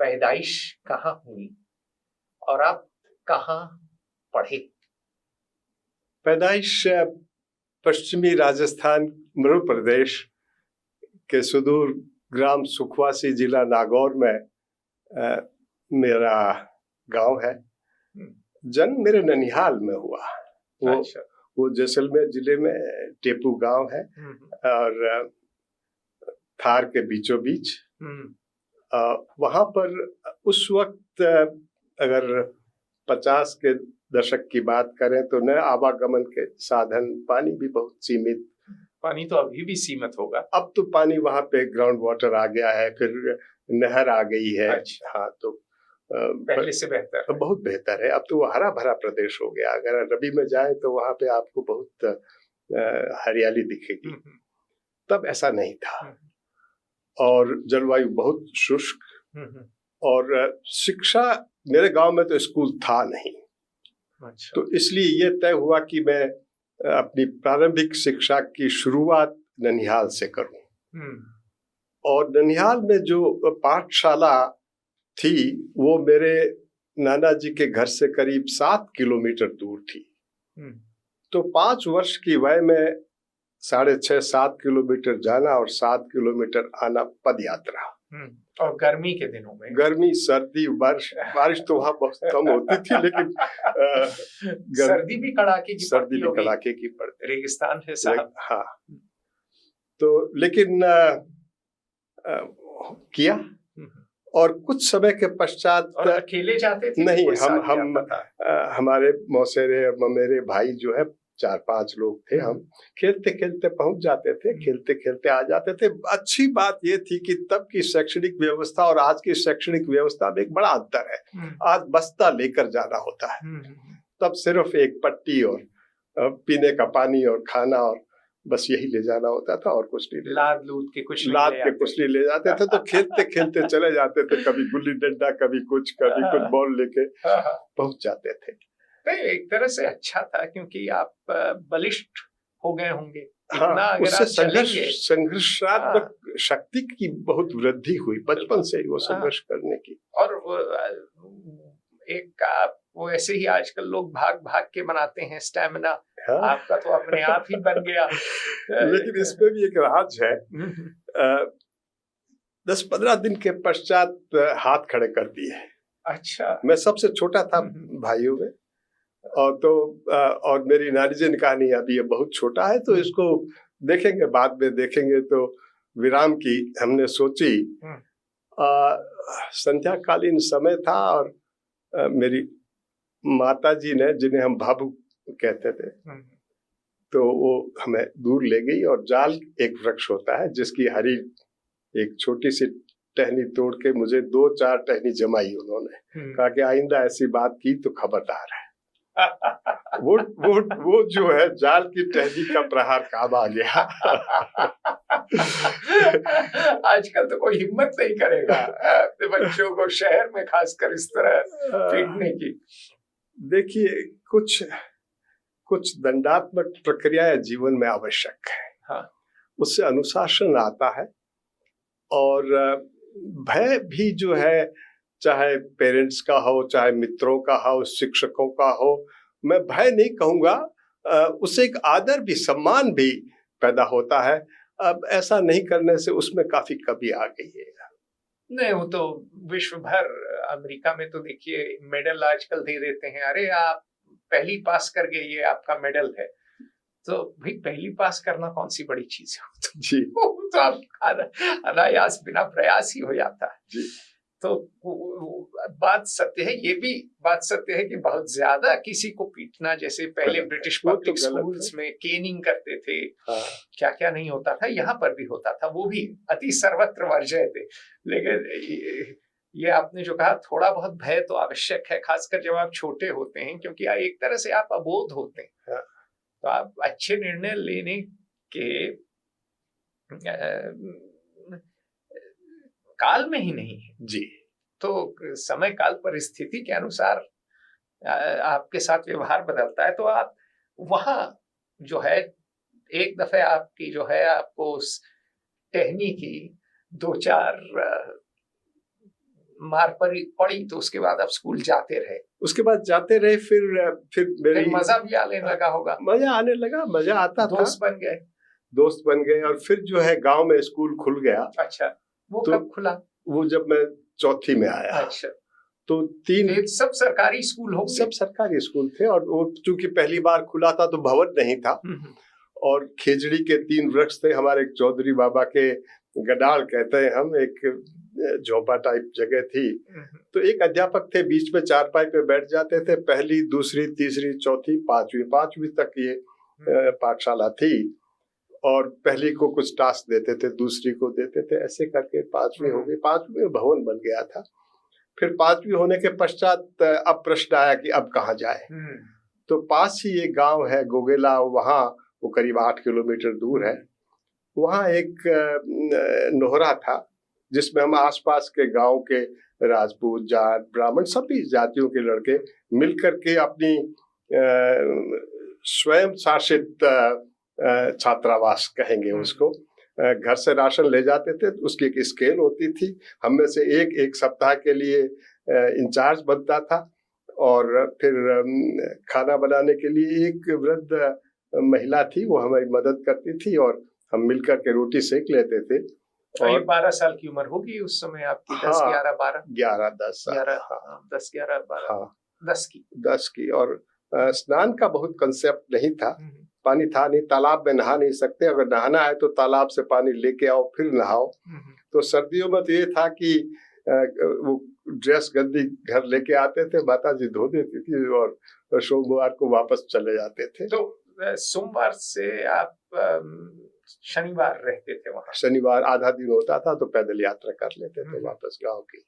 पैदाइश कहाँ हुई और आप कहाँ पढ़े? पैदाइश पश्चिमी राजस्थान, मध्य प्रदेश के सुदूर ग्राम सुखवासी, जिला नागौर में मेरा गांव है। जन्म मेरे ननिहाल में हुआ। वो जैसलमेर जिले में टेपू गांव है और थार के बीचों बीच। वहां पर उस वक्त अगर 50 के दशक की बात करें तो न आवागमन के साधन, पानी भी बहुत सीमित। पानी तो अभी भी सीमित होगा। अब तो पानी वहां पे ग्राउंड वाटर आ गया है, फिर नहर आ गई है। अच्छा। हाँ, तो पहले से बेहतर, बहुत बेहतर है। अब तो वो हरा भरा प्रदेश हो गया। अगर रबी में जाए तो वहां पे आपको बहुत हरियाली दिखेगी। तब ऐसा नहीं था और जलवायु बहुत शुष्क। और शिक्षा, मेरे गांव में तो स्कूल था नहीं। अच्छा। तो इसलिए ये तय हुआ कि मैं अपनी प्रारंभिक शिक्षा की शुरुआत ननिहाल से करूं। और ननिहाल में जो पाठशाला थी वो मेरे नाना जी के घर से करीब 7 किलोमीटर दूर थी। तो 5 वर्ष की वय में 6.5-7 किलोमीटर जाना और 7 किलोमीटर आना पद यात्रा। और गर्मी के दिनों में, गर्मी, सर्दी, बारिश तो वहाँ बहुत कम होती थी, लेकिन सर्दी भी कड़ाके की पड़ती। रेगिस्तान है साहब। हाँ, तो लेकिन किया। और कुछ समय के पश्चात, और अकेले जाते थे? नहीं, हम हमारे मौसेरे ममेरे भाई जो है 4-5 लोग थे। हम खेलते खेलते पहुंच जाते थे, खेलते खेलते आ जाते थे। अच्छी बात ये थी कि तब की शैक्षणिक व्यवस्था और आज की शैक्षणिक व्यवस्था में एक बड़ा अंतर है। आज बस्ता लेकर जाना होता है, तब सिर्फ एक पट्टी और पीने का पानी और खाना और बस यही ले जाना होता था, और कुछ नहीं। लाद के कुछ नहीं ले जाते थे। तो खेलते खेलते चले जाते थे, कभी गुल्ली डंडा, कभी कुछ बॉल लेके पहुंच जाते थे। एक तरह से अच्छा था, क्योंकि आप बलिष्ठ हो गए होंगे। हाँ, उससे संघर्षात्मक शक्ति की बहुत वृद्धि हुई बचपन से ही, वो संघर्ष करने की। और एक वो ऐसे ही आजकल लोग भाग भाग के बनाते हैं स्टैमिना। हाँ? आपका तो अपने आप ही बन गया। लेकिन इसमें भी एक राज है। 10-15 दिन के पश्चात हाथ खड़े कर दिए। अच्छा। मैं सबसे छोटा था भाइयों में, और मेरी नानी जी ने कहा नहीं, अभी ये बहुत छोटा है तो इसको देखेंगे, बाद में देखेंगे। तो विराम की हमने सोची। संध्याकालीन समय था और मेरी माता जी ने, जिन्हें हम भाभू कहते थे, तो वो हमें दूर ले गई और जाल, एक वृक्ष होता है जिसकी हरी एक छोटी सी टहनी तोड़ के मुझे 2-4 टहनी जमाई उन्होंने। कहा कि आइंदा ऐसी बात की तो खबरदार है। वो जो है जाल की टहनी का प्रहार काम आ गया। आजकल तो कोई हिम्मत नहीं करेगा अपने बच्चों को शहर में खासकर इस तरह पीटने की। देखिए, कुछ दंडात्मक प्रक्रियाएं जीवन में आवश्यक है। हाँ। उससे अनुशासन आता है और भय भी जो है, चाहे पेरेंट्स का हो, चाहे मित्रों का हो, शिक्षकों का हो, मैं भय नहीं कहूँगा, उससे एक आदर भी, सम्मान भी पैदा होता है। अब ऐसा नहीं करने से उसमें काफी कमी आ गई है। नहीं, वो तो विश्व भर, अमेरिका में तो देखिए मेडल आजकल दे देते हैं। अरे आप पहली पास कर गए, ये आपका मेडल है। तो भाई पहली पास करना कौन सी बड़ी चीज है? जी। तो आप अनायास बिना प्रयास ही हो जाता है। जी। तो बात सत्य है, ये भी बात सत्य है कि बहुत ज्यादा किसी को पीटना, जैसे पहले ब्रिटिश पब्लिक स्कूल्स में केनिंग करते थे। हाँ। क्या क्या नहीं होता था, यहाँ पर भी होता था, वो भी अति सर्वत्र वर्जय थे। लेकिन ये आपने जो कहा, थोड़ा बहुत भय तो आवश्यक है, खासकर जब आप छोटे होते हैं, क्योंकि एक तरह से आप अबोध होते हैं। हाँ। तो आप अच्छे निर्णय लेने के काल में ही नहीं है। जी। तो समय काल परिस्थिति के अनुसार आपके साथ व्यवहार बदलता है। तो आप वहां जो है, एक दफे आपकी जो है, आपको उस टहनी की 2-4 मार पड़ी तो उसके बाद आप स्कूल जाते रहे? उसके बाद जाते रहे, फिर मेरी मजा भी आने लगा होगा? मजा आने लगा, मजा आता था, दोस्त बन गए। और फिर जो है गांव में स्कूल खुल गया। अच्छा, वो तो कब खुला? वो जब मैं चौथी में आया। अच्छा, तो सब सरकारी स्कूल हो? सब सरकारी स्कूल थे, और वो चूंकि पहली बार खुला था तो भवन नहीं था, और खेजड़ी के 3 वृक्ष थे। हमारे एक चौधरी बाबा के गडाल कहते हैं हम, एक झोपड़ा टाइप जगह थी। तो एक अध्यापक थे, बीच में चारपाई पे बैठ जाते थे। पहली, दूसरी, तीसरी, चौथी, पांचवी तक ये पाठशाला थी, और पहली को कुछ टास्क देते थे, दूसरी को देते थे, ऐसे करके 5वीं हो गई। 5वीं में भवन बन गया था। फिर 5वीं होने के पश्चात अब प्रश्न आया कि अब कहाँ जाए। तो पास ही एक गांव है गोगेला, वहाँ, वो करीब 8 किलोमीटर दूर है। वहाँ एक नोहरा था जिसमें हम आसपास के गांव के राजपूत, जाट, ब्राह्मण, सभी जातियों के लड़के मिलकर के अपनी स्वयं शासित छात्रावास कहेंगे उसको, घर से राशन ले जाते थे। उसकी एक स्केल होती थी, हम में से एक सप्ताह के लिए इंचार्ज बनता था, और फिर खाना बनाने के लिए एक वृद्ध महिला थी, वो हमारी मदद करती थी, और हम मिलकर के रोटी सेक लेते थे। और 12 साल की उम्र होगी उस समय आपकी? 10, 11, 12? 11, 10 साल। 10, 11, 12। हाँ, 10 की। और स्नान का बहुत कंसेप्ट नहीं था, पानी था नहीं, तालाब में नहा नहीं सकते। अगर नहाना है तो तालाब से पानी लेके आओ फिर नहाओ। तो सर्दियों में तो ये था कि वो ड्रेस गंदी घर लेके आते थे, माता जी धो देती थी, और सोमवार को वापस चले जाते थे। तो सोमवार से आप शनिवार रहते थे वहाँ? शनिवार आधा दिन होता था तो पैदल यात्रा कर लेते थे वापस गांव की।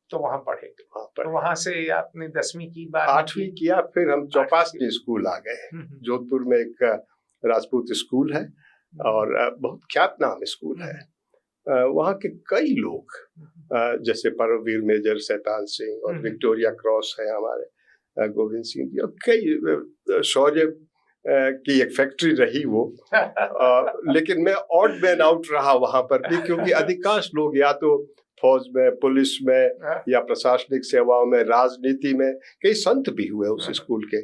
तो वहाँ पढ़े? तो वहाँ से आपने 10वीं की, 8वीं किया। फिर हम चौपासी स्कूल आ गए। जोधपुर में एक राजपूत स्कूल है, और बहुत ख्यात नाम स्कूल है। वहाँ के कई लोग, जैसे परमवीर मेजर शैतान सिंह, और विक्टोरिया क्रॉस है हमारे, गोविंद सिंह जी, और कई शौर्य की एक फैक्ट्री रही वो। लेकिन मैं ऑड मैन आउट रहा वहां पर भी, क्योंकि अधिकांश लोग या तो फौज में, पुलिस में, या प्रशासनिक सेवाओं में, राजनीति में, कई संत भी हुए उस स्कूल के।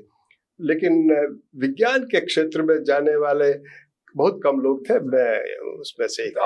लेकिन विज्ञान के क्षेत्र में जाने वाले बहुत कम लोग थे, मैं उसमें से एक।